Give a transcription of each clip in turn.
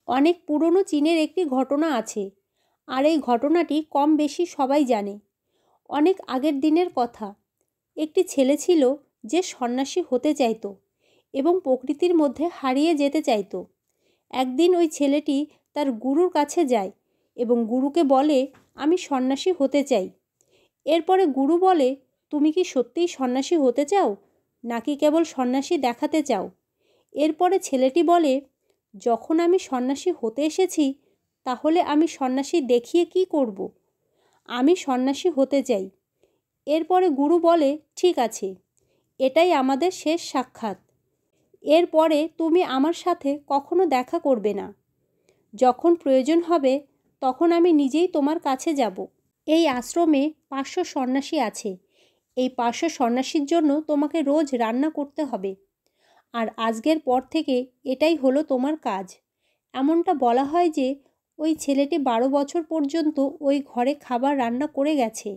অনেক পুরনো চীনের একটি ঘটনা আছে, আর এই ঘটনাটি কম বেশি সবাই জানে। অনেক আগের দিনের কথা। একটি ছেলে ছিল যে সন্ন্যাসী হতে চাইতো এবং প্রকৃতির মধ্যে হারিয়ে যেতে চাইতো। একদিন ওই ছেলেটি তার গুরুর কাছে যায় এবং গুরুকে বলে, আমি সন্ন্যাসী হতে চাই। এরপরে গুরু বলে, তুমি কি সত্যিই সন্ন্যাসী হতে চাও, নাকি কেবল সন্ন্যাসী দেখাতে চাও? এরপরে ছেলেটি বলে, যখন আমি সন্ন্যাসী হতে এসেছি, তাহলে আমি সন্ন্যাসী দেখিয়ে কি করব? আমি সন্ন্যাসী হতে চাই। এরপরে গুরু বলে, ঠিক আছে, এটাই আমাদের শেষ সাক্ষাৎ। এরপরে তুমি আমার সাথে কখনো দেখা করবে না। যখন প্রয়োজন হবে তখন আমি নিজেই তোমার কাছে যাব। এই আশ্রমে 500 সন্ন্যাসী আছে। এই 500 সন্ন্যাসীর জন্য তোমাকে রোজ রান্না করতে হবে, আর আজকের পর থেকে এটাই হলো তোমার কাজ। এমনটা বলা হয় যে ওই ছেলেটি 12 বছর পর্যন্ত ওই ঘরে খাবার রান্না করে গেছে।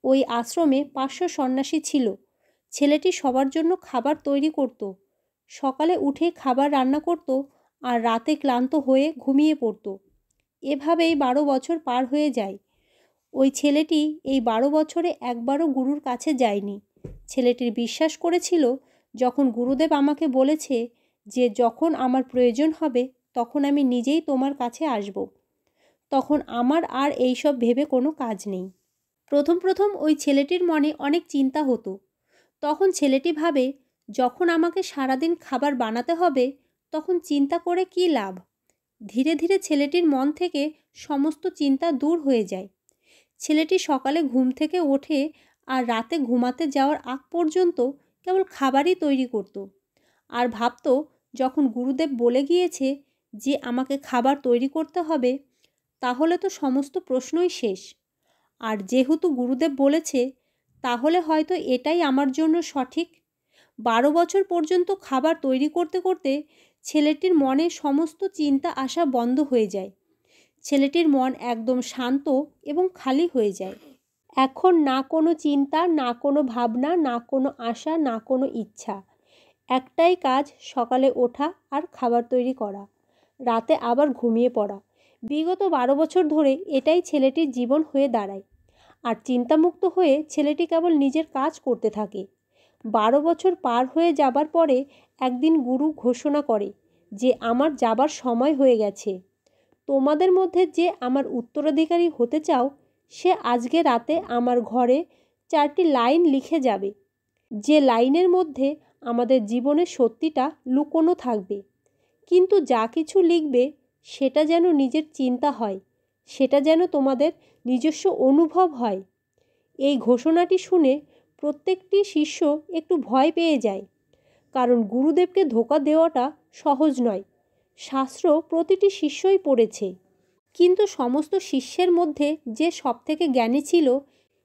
ওই আশ্রমে 500 সন্ন্যাসী ছিল। ছেলেটি সবার জন্য খাবার তৈরি করত, সকালে উঠে খাবার রান্না করত, আর রাতে ক্লান্ত হয়ে ঘুমিয়ে পড়ত। এভাবেই 12 বছর পার হয়ে যায়। ওই ছেলেটি এই 12 বছরে একবারও গুরুর কাছে যায়নি। ছেলেটির বিশ্বাস করেছিল, যখন গুরুদেব আমাকে বলেছে যে যখন আমার প্রয়োজন হবে তখন আমি নিজেই তোমার কাছে আসব, তখন আমার আর এইসব ভেবে কোনো কাজ নেই। প্রথম প্রথম ওই ছেলেটির মনে অনেক চিন্তা হতো। তখন ছেলেটি ভাবে, যখন আমাকে সারাদিন খাবার বানাতে হবে তখন চিন্তা করে কী লাভ? ধীরে ধীরে ছেলেটির মন থেকে সমস্ত চিন্তা দূর হয়ে যায়। ছেলেটি সকালে ঘুম থেকে ওঠে আর রাতে ঘুমাতে যাওয়ার আগ পর্যন্ত কেবল খাবারই তৈরি করত, আর ভাবত, যখন গুরুদেব বলে গিয়েছে যে আমাকে খাবার তৈরি করতে হবে, তাহলে তো সমস্ত প্রশ্নই শেষ। আর যেহেতু গুরুদেব বলেছে, তাহলে হয়তো এটাই আমার জন্য সঠিক। 12 বছর পর্যন্ত খাবার তৈরি করতে করতে ছেলেটির মনে সমস্ত চিন্তা আসা বন্ধ হয়ে যায়। ছেলেটির মন একদম শান্ত এবং খালি হয়ে যায়। এখন না কোনো চিন্তা, না কোনো ভাবনা, না কোনো আশা, না কোনো ইচ্ছা। একটাই কাজ, সকালে ওঠা আর খাবার তৈরি করা, রাতে আবার ঘুমিয়ে পড়া। বিগত 12 বছর ধরে এটাই ছেলেটির জীবন হয়ে দাঁড়ায়। আর চিন্তামুক্ত হয়ে ছেলেটি কেবল নিজের কাজ করতে থাকে। 12 বছর পার হয়ে যাবার পরে একদিন গুরু ঘোষণা করে যে আমার যাবার সময় হয়ে গেছে। তোমাদের মধ্যে যে আমার উত্তরাধিকারী হতে চাও, সে আজকে রাতে আমার ঘরে 4টি লাইন লিখে যাবে। যে লাইনের মধ্যে আমাদের জীবনের সত্যিটা লুকোনো থাকবে। কিন্তু যা কিছু লিখবে সেটা যেন নিজের চিন্তা হয়, সেটা যেন তোমাদের নিজস্ব অনুভব হয়। এই ঘোষণাটি শুনে প্রত্যেকটি শিষ্য একটু ভয় পেয়ে যায়, কারণ গুরুদেবকে ধোঁকা দেওয়াটা সহজ নয়। শাস্ত্র প্রতিটি শিষ্যই পড়েছে, কিন্তু সমস্ত শিষ্যের মধ্যে যে সবথেকে জ্ঞানী ছিল,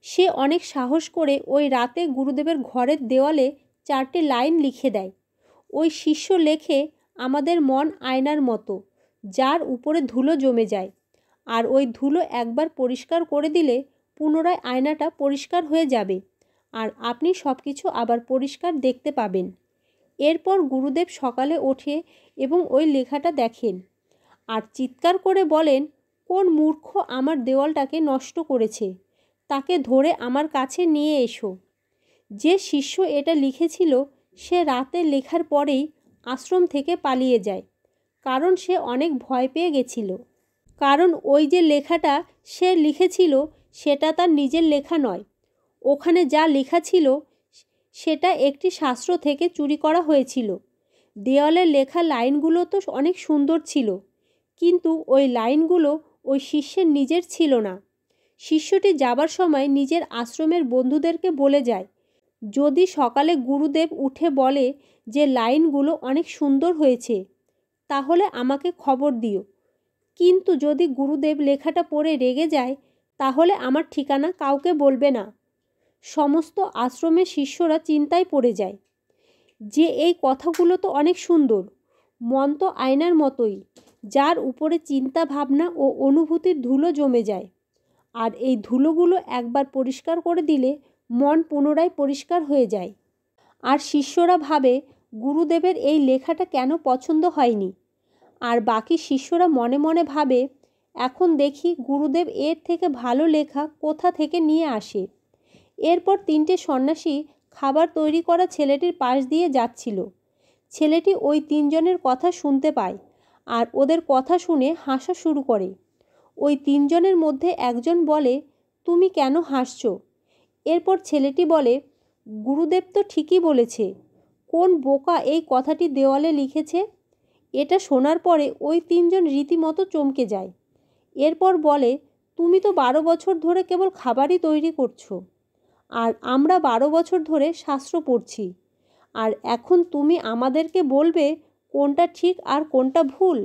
সে অনেক সাহস করে ওই রাতে গুরুদেবের ঘরের দেওয়ালে 4টি লাইন লিখে দেয়। ওই শিষ্য লেখে, আমাদের মন আয়নার মতো, যার উপরে ধুলো জমে যায়, আর ওই ধুলো একবার পরিষ্কার করে দিলে পুনরায় আয়নাটা পরিষ্কার হয়ে যাবে, আর আপনি সব কিছু আবার পরিষ্কার দেখতে পাবেন। এরপর গুরুদেব সকালে ওঠে এবং ওই লেখাটা দেখেন, আর চিৎকার করে বলেন, কোন মূর্খ আমার দেওয়ালটাকে নষ্ট করেছে, তাকে ধরে আমার কাছে নিয়ে এসো। যে শিষ্য এটা লিখেছিল, সে রাতে লেখার পরেই আশ্রম থেকে পালিয়ে যায়, কারণ সে অনেক ভয় পেয়ে গেছিল। কারণ ওই যে লেখাটা সে লিখেছিল, সেটা তার নিজের লেখা নয়। ওখানে যা লেখা ছিল সেটা একটি শাস্ত্র থেকে চুরি করা হয়েছিল। দেওয়ালে লেখা লাইনগুলো তো অনেক সুন্দর ছিল, কিন্তু ওই লাইনগুলো ওই শিষ্যের নিজের ছিল না। শিষ্যটি যাবার সময় নিজের আশ্রমের বন্ধুদেরকে বলে যায়, যদি সকালে গুরুদেব উঠে বলে যে লাইনগুলো অনেক সুন্দর হয়েছে, তাহলে আমাকে খবর দিও। কিন্তু যদি গুরুদেব লেখাটা পড়ে রেগে যায়, তাহলে আমার ঠিকানা কাউকে বলবে না। সমস্ত আশ্রমের শিষ্যরা চিন্তায় পড়ে যায় যে এই কথাগুলো তো অনেক সুন্দর, মন তো আয়নার মতোই, যার উপরে চিন্তা ভাবনা ও অনুভূতির ধুলো জমে যায়, আর এই ধুলোগুলো একবার পরিষ্কার করে দিলে মন পুনরায় পরিষ্কার হয়ে যায়। আর শিষ্যরা ভাবে, গুরুদেবের এই লেখাটা কেন পছন্দ হয়নি। আর বাকি শিষ্যরা মনে মনে ভাবে, এখন দেখি গুরুদেব এর থেকে ভালো লেখা কোথা থেকে নিয়ে আসে। এরপর 3টে সন্ন্যাসী খাবার তৈরি করা ছেলেটির পাশ দিয়ে যাচ্ছিল। ছেলেটি ওই 3 জনের কথা শুনতে পায় আর ওদের কথা শুনে হাসা শুরু করে। ওই 3 জনের মধ্যে একজন বলে, তুমি কেন হাসছো? এরপর ছেলেটি বলে, গুরুদেব তো ঠিকই বলেছে, কোন বোকা এই কথাটি দেওয়ালে লিখেছে? এটা শোনার পরে ওই 3 জন রীতিমতো চমকে যায়। এরপর বলে, তুমি তো 12 বছর ধরে কেবল খাবারই তৈরি করছো, আর আমরা 12 বছর ধরে শাস্ত্র পড়ছি, আর এখন তুমি আমাদেরকে বলবে কোনটা ঠিক আর কোনটা ভুল?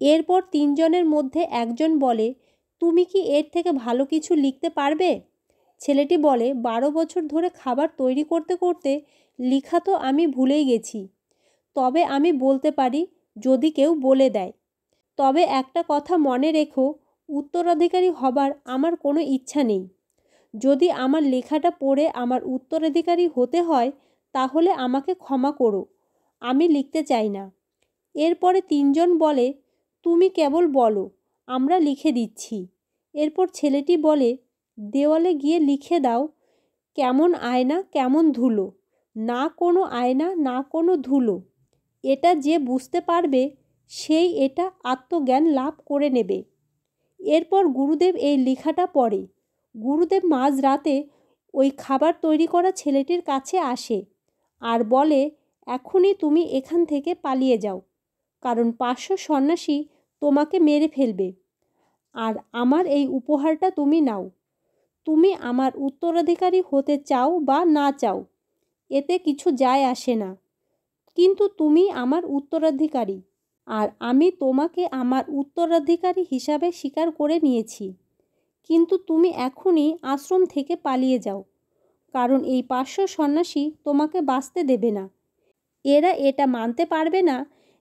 এরপর 3 জনের মধ্যে একজন বলে, তুমি কি এর থেকে ভালো কিছু লিখতে পারবে? ছেলেটি বলে, 12 বছর ধরে খাবার তৈরি করতে করতে লিখা তো আমি ভুলেই গেছি, তবে আমি বলতে পারি যদি কেউ বলে দেয়। তবে একটা কথা মনে রেখো, উত্তরাধিকারী হবার আমার কোনো ইচ্ছা নেই। যদি আমার লেখাটা পড়ে আমার উত্তরাধিকারী হতে হয় তাহলে আমাকে ক্ষমা করো, আমি লিখতে চাই না। এরপরে 3 জন বলে, তুমি কেবল বলো, আমরা লিখে দিচ্ছি। এরপর ছেলেটি বলে, দেওয়ালে গিয়ে লিখে দাও, কেমন আয়না কেমন ধুলো, না কোনো আয়না না কোনো ধুলো। এটা যে বুঝতে পারবে সেই এটা আত্মজ্ঞান লাভ করে নেবে। এরপর গুরুদেব এই লেখাটা পড়ে। গুরুদেব মাঝরাতে ওই খাবার তৈরি করা ছেলেটির কাছে আসে আর বলে, এখনই তুমি এখান থেকে পালিয়ে যাও, কারণ 500 সন্ন্যাসী তোমাকে মেরে ফেলবে, আর আমার এই উপহারটা তুমি নাও। তুমি আমার উত্তরাধিকারী হতে চাও বা না চাও এতে কিছু যায় আসে না, কিন্তু তুমি আমার উত্তরাধিকারী, আর আমি তোমাকে আমার উত্তরাধিকারী হিসাবে স্বীকার করে নিয়েছি। কিন্তু তুমি এখনই আশ্রম থেকে পালিয়ে যাও, কারণ এই 500 সন্ন্যাসী তোমাকে বাঁচতে দেবে না। এরা এটা মানতে পারবে না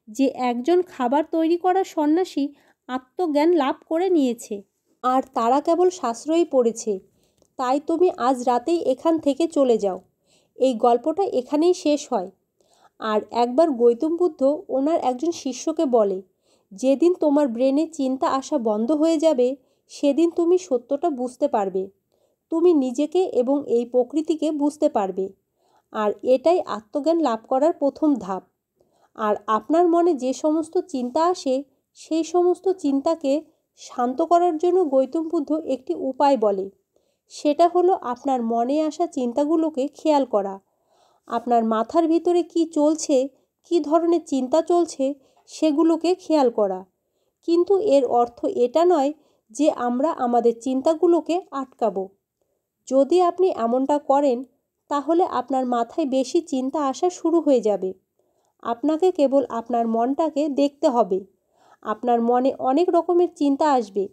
যে একজন খাবার তৈরি করা সন্ন্যাসী আত্মজ্ঞান লাভ করে নিয়েছে, আর তারা কেবল শাস্ত্রই পড়েছে। তাই তুমি আজ রাতেই এখান থেকে চলে যাও। এই গল্পটা এখানেই শেষ হয়। আর একবার গৌতম বুদ্ধ ওনার একজন শিষ্যকে বলে, যেদিন তোমার ব্রেনে চিন্তা আসা বন্ধ হয়ে যাবে সেদিন তুমি সত্যটা বুঝতে পারবে, তুমি নিজেকে এবং এই প্রকৃতিকে বুঝতে পারবে, আর এটাই আত্মজ্ঞান লাভ করার প্রথম ধাপ। আর আপনার মনে যে সমস্ত চিন্তা আসে সেই সমস্ত চিন্তাকে শান্ত করার জন্য গৌতম বুদ্ধ একটি উপায় বলে, সেটা হলো আপনার মনে আসা চিন্তাগুলোকে খেয়াল করা। আপনার মাথার ভিতরে কি চলছে, কি ধরনের চিন্তা চলছে সেগুলোকে খেয়াল করা। কিন্তু এর অর্থ এটা নয় যে আমরা আমাদের চিন্তাগুলোকে আটকাবো। যদি আপনি এমনটা করেন তাহলে আপনার মাথায় বেশি চিন্তা আসা শুরু হয়ে যাবে। আপনাকে কেবল আপনার মনটাকে দেখতে হবে। আপনার মনে অনেক রকমের চিন্তা আসবে,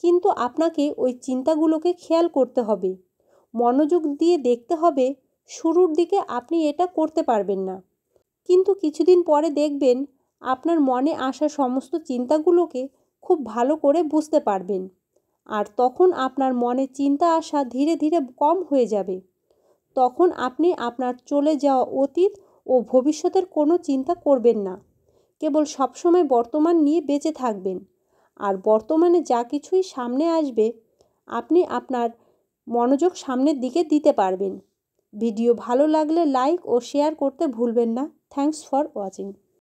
কিন্তু আপনাকে ওই চিন্তাগুলোকে খেয়াল করতে হবে, মনোযোগ দিয়ে দেখতে হবে। শুরুর দিকে আপনি এটা করতে পারবেন না, কিন্তু কিছুদিন পরে দেখবেন আপনার মনে আসা সমস্ত চিন্তাগুলোকে খুব ভালো করে বুঝতে পারবেন, আর তখন আপনার মনে চিন্তা আসা ধীরে ধীরে কম হয়ে যাবে। তখন আপনি আপনার চলে যাওয়া অতীত ও ভবিষ্যতের কোনো চিন্তা করবেন না, কেবল সবসময় বর্তমান নিয়ে বেঁচে থাকবেন। আর বর্তমানে যা কিছুই সামনে আসবে আপনি আপনার মনোযোগ সামনের দিকে দিতে পারবেন। ভিডিও ভালো লাগলে লাইক ও শেয়ার করতে ভুলবেন না। Thanks for watching.